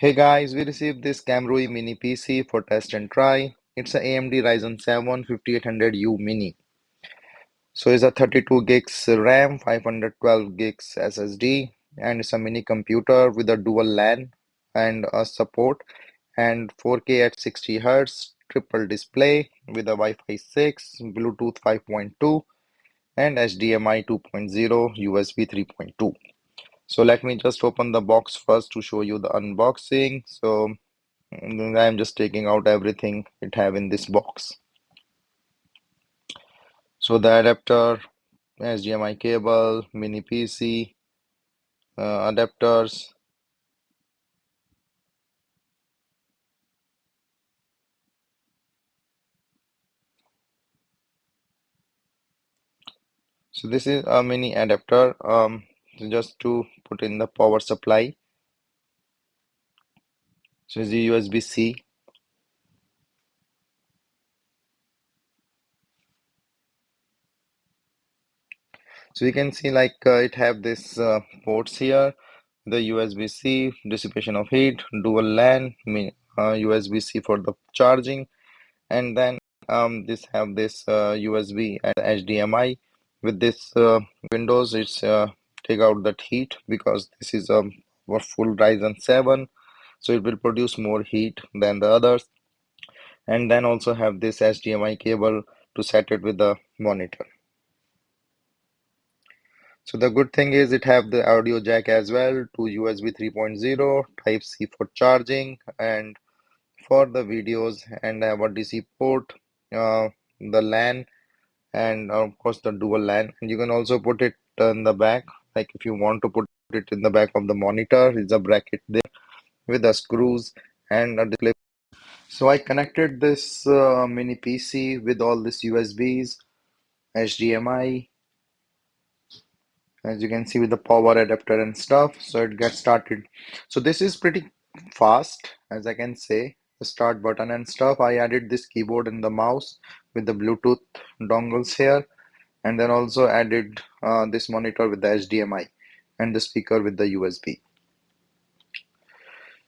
Hey guys, we received this KAMRUI mini PC for test and try. It's a AMD Ryzen 7 5800U mini. So it's a 32 gigs RAM, 512 gigs SSD, and it's a mini computer with a dual LAN and a support and 4K at 60 Hz, triple display with a Wi-Fi 6, Bluetooth 5.2, and HDMI 2.0, USB 3.2. So let me just open the box first to show you the unboxing. And I'm just taking out everything it have in this box. So the adapter, HDMI cable, mini PC, adapters. So this is a mini adapter, just to put in the power supply. So it's the USB-C. So you can see like it have this ports here, the USB-C, dissipation of heat, dual LAN, USB-C for the charging, and then this have this USB and HDMI. With this Windows, it's take out that heat because this is a full Ryzen 7, so it will produce more heat than the others. And then also have this HDMI cable to set it with the monitor. So the good thing is it have the audio jack as well to USB 3.0, Type C for charging, and for the videos, and have a DC port, the LAN, and of course the dual LAN. And you can also put it in the back, like if you want to put it in the back of the monitor, is a bracket there with the screws and a display. So I connected this mini PC with all these USBs, HDMI, as you can see with the power adapter and stuff. So it gets started. So this is pretty fast, as I can say. The start button and stuff. I added this keyboard and the mouse with the Bluetooth dongles here, and then also added this monitor with the HDMI and the speaker with the USB.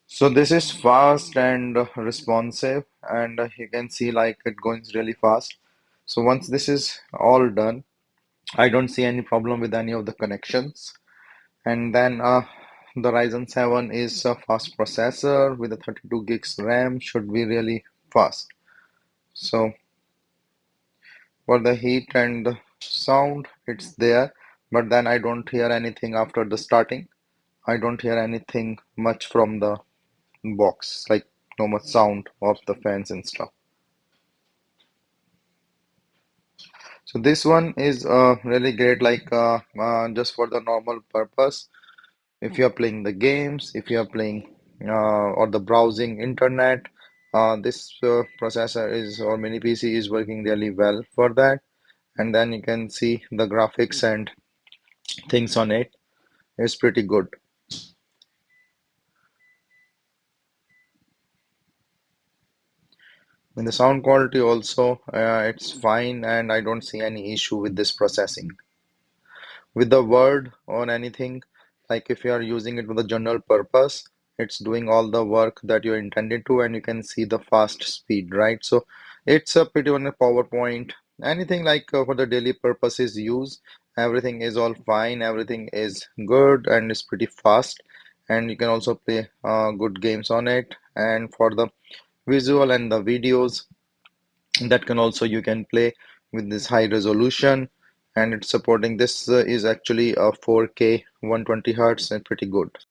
So this is fast and responsive, and you can see like it going really fast. So once this is all done, I don't see any problem with any of the connections. And then the Ryzen 7 is a fast processor with a 32 gigs RAM, should be really fast. So for the heat and the sound, it's there, but then I don't hear anything after the starting. I don't hear anything much from the box, like no much sound of the fans and stuff. So this one is really great, like just for the normal purpose. If you are playing the games, if you are playing or the browsing internet, this processor is or mini PC is working really well for that. And then you can see the graphics and things on it. It's pretty good. In the sound quality also, it's fine, and I don't see any issue with this processing. With the Word or anything, like if you are using it with a general purpose, it's doing all the work that you intended to, and you can see the fast speed, right? So it's a pretty on a PowerPoint, anything like for the daily purposes use, everything is all fine, everything is good, and it's pretty fast. And you can also play good games on it. And for the visual and the videos, that can also you can play with this high resolution, and it's supporting this is actually a 4K 120 Hz and pretty good.